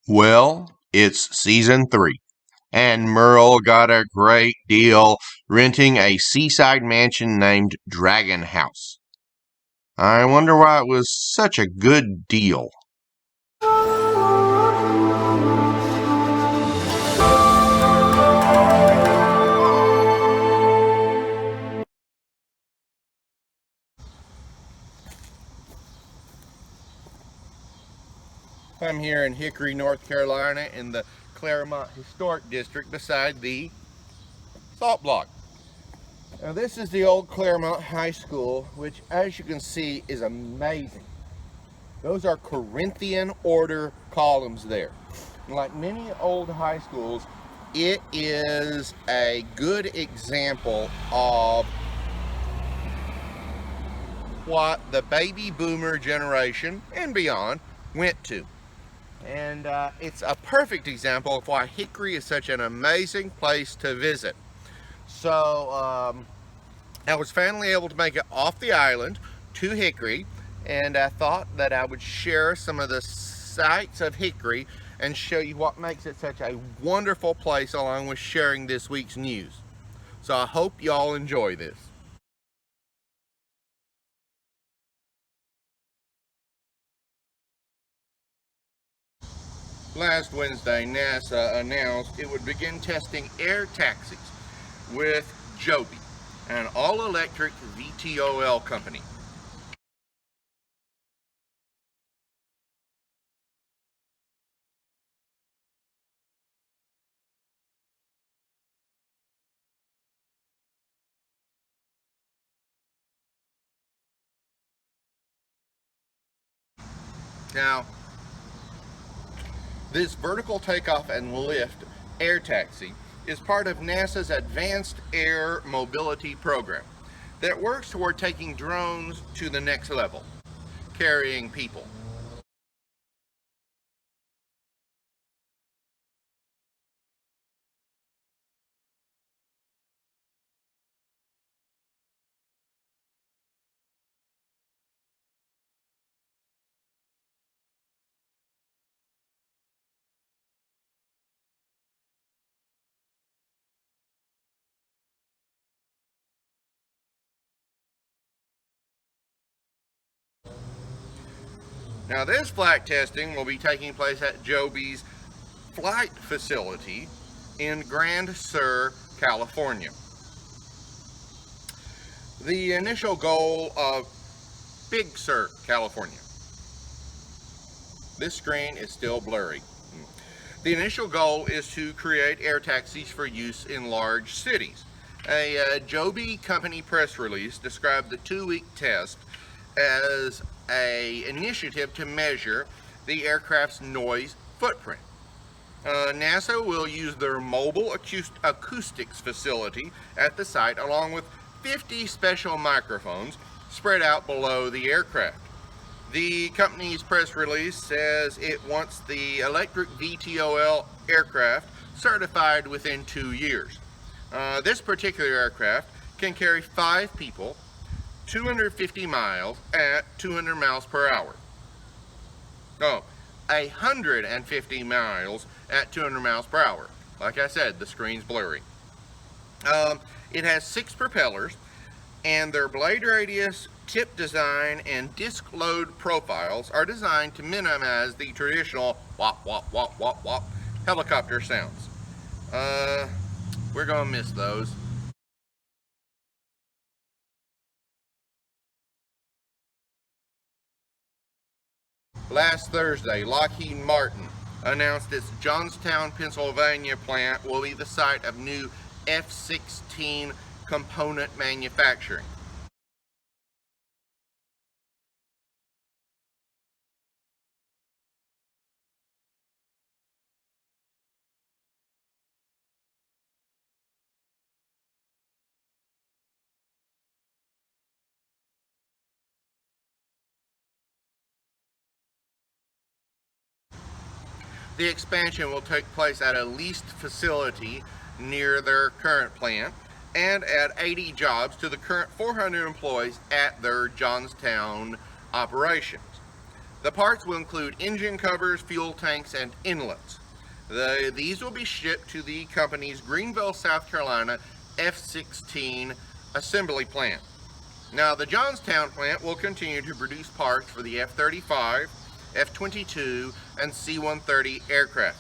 Well, it's season 3, and Merle got a great deal renting a seaside mansion named Dragon House. I wonder why it was such a good deal. I'm here in Hickory, North Carolina, in the Claremont Historic District beside the salt block. Now, this is the old Claremont High School, which, as you can see, is amazing. Those are Corinthian order columns there. Like many old high schools, it is a good example of what the baby boomer generation and beyond went to. And it's a perfect example of why Hickory is such an amazing place to visit. So I was finally able to make it off the island to Hickory, and I thought that I would share some of the sights of Hickory and show you what makes it such a wonderful place, along with sharing this week's news. So I hope y'all enjoy this. Last Wednesday, NASA announced it would begin testing air taxis with Joby, an all-electric VTOL company. Now, this vertical takeoff and lift air taxi is part of NASA's Advanced Air Mobility Program that works toward taking drones to the next level, carrying people. Now, this flight testing will be taking place at Joby's flight facility in Grand Sur, California. The initial goal of Big Sur, California. This screen is still blurry. The initial goal is to create air taxis for use in large cities. A Joby company press release described the 2-week test as an initiative to measure the aircraft's noise footprint. NASA will use their mobile acoustics facility at the site, along with 50 special microphones spread out below the aircraft. The company's press release says it wants the electric VTOL aircraft certified within 2 years. This particular aircraft can carry 5 people, 250 miles at 200 miles per hour. No, 150 miles at 200 miles per hour. Like I said, the screen's blurry. It has 6 propellers, and their blade radius, tip design, and disc load profiles are designed to minimize the traditional wop, wop, wop, wop, wop helicopter sounds. We're gonna miss those. Last Thursday, Lockheed Martin announced its Johnstown, Pennsylvania plant will be the site of new F-16 component manufacturing. The expansion will take place at a leased facility near their current plant and add 80 jobs to the current 400 employees at their Johnstown operations. The parts will include engine covers, fuel tanks, and inlets. These will be shipped to the company's Greenville, South Carolina F-16 assembly plant. Now, the Johnstown plant will continue to produce parts for the F-35, F-22, and C-130 aircraft.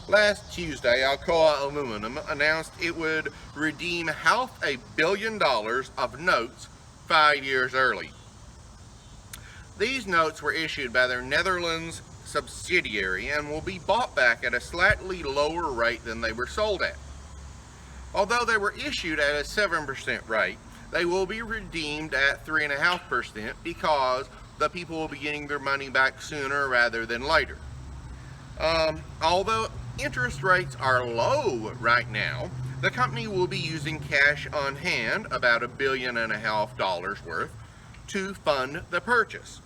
Last Tuesday, Alcoa Aluminum announced it would redeem $500 million of notes 5 years early. These notes were issued by their Netherlands subsidiary and will be bought back at a slightly lower rate than they were sold at. Although they were issued at a 7% rate, they will be redeemed at 3.5% because the people will be getting their money back sooner rather than later. Although interest rates are low right now, the company will be using cash on hand, about $1.5 billion worth, to fund the purchase.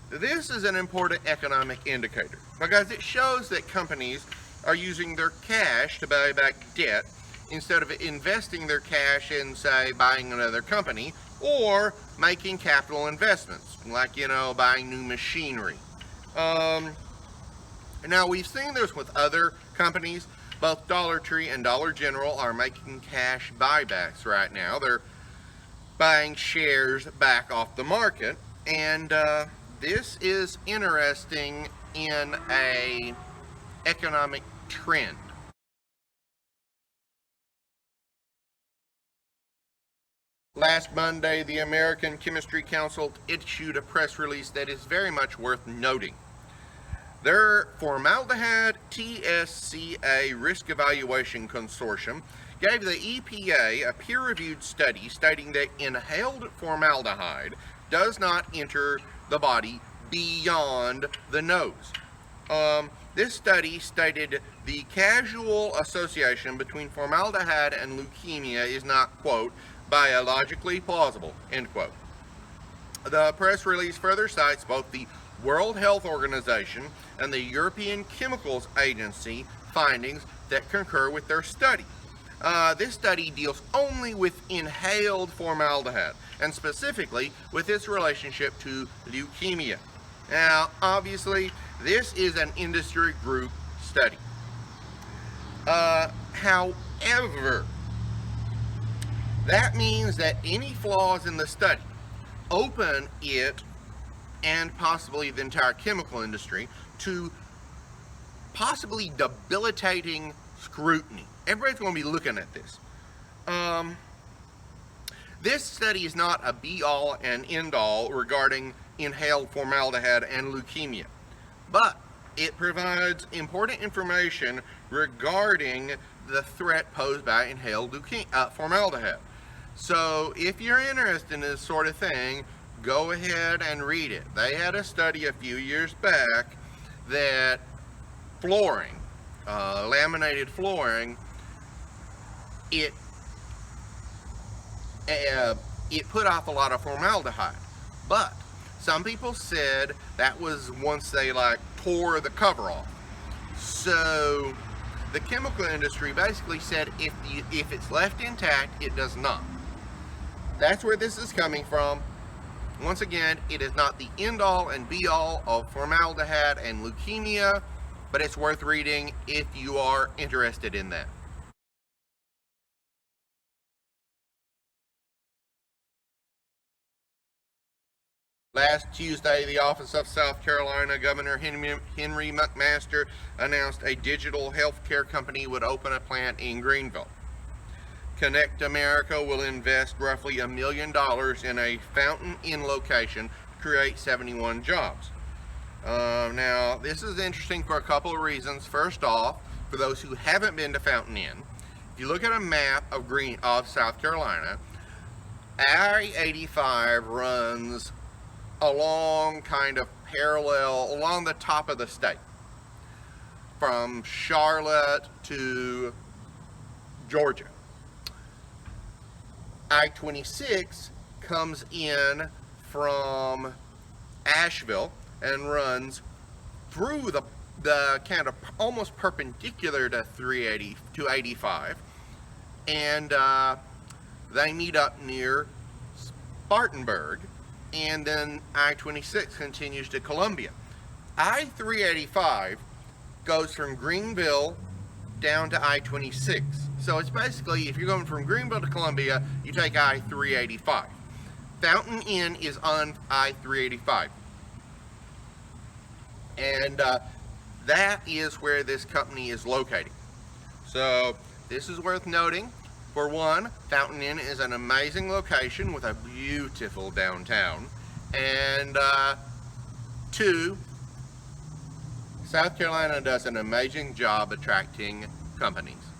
This is an important economic indicator because it shows that companies are using their cash to buy back debt instead of investing their cash in, say, buying another company or making capital investments, like, buying new machinery. Now, we've seen this with other companies. Both Dollar Tree and Dollar General are making cash buybacks right now. They're buying shares back off the market, and this is interesting in an economic trend. Last Monday, the American Chemistry Council issued a press release that is very much worth noting. Their Formaldehyde TSCA Risk Evaluation Consortium gave the EPA a peer-reviewed study stating that inhaled formaldehyde does not enter the body beyond the nose. This study stated the causal association between formaldehyde and leukemia is not, quote, biologically plausible, end quote. The press release further cites both the World Health Organization and the European Chemicals Agency findings that concur with their study. This study deals only with inhaled formaldehyde, and specifically with its relationship to leukemia. Now, obviously, this is an industry group study. However, that means that any flaws in the study open it and possibly the entire chemical industry to possibly debilitating scrutiny. Everybody's going to be looking at this. This study is not a be-all and end-all regarding inhaled formaldehyde and leukemia, but it provides important information regarding the threat posed by inhaled formaldehyde. So if you're interested in this sort of thing, go ahead and read it. They had a study a few years back that flooring, laminated flooring, it put off a lot of formaldehyde. But some people said that was once they tore the cover off. So the chemical industry basically said if it's left intact, it does not. That's where this is coming from. Once again, it is not the end-all and be-all of formaldehyde and leukemia, but it's worth reading if you are interested in that. Last Tuesday, the Office of South Carolina Governor Henry McMaster announced a digital healthcare company would open a plant in Greenville. Connect America will invest roughly $1 million in a Fountain Inn location to create 71 jobs. Now, this is interesting for a couple of reasons. First off, for those who haven't been to Fountain Inn, if you look at a map of South Carolina, I-85 runs along kind of parallel along the top of the state from Charlotte to Georgia. I-26 comes in from Asheville and runs through the kind of almost perpendicular to 85, and They meet up near Spartanburg, and then I-26 continues to Columbia. I-385 goes from Greenville down to I-26. So it's basically, if you're going from Greenville to Columbia, you take I-385. Fountain Inn is on I-385. And that is where this company is located. So this is worth noting. For one, Fountain Inn is an amazing location with a beautiful downtown. And two, South Carolina does an amazing job attracting companies.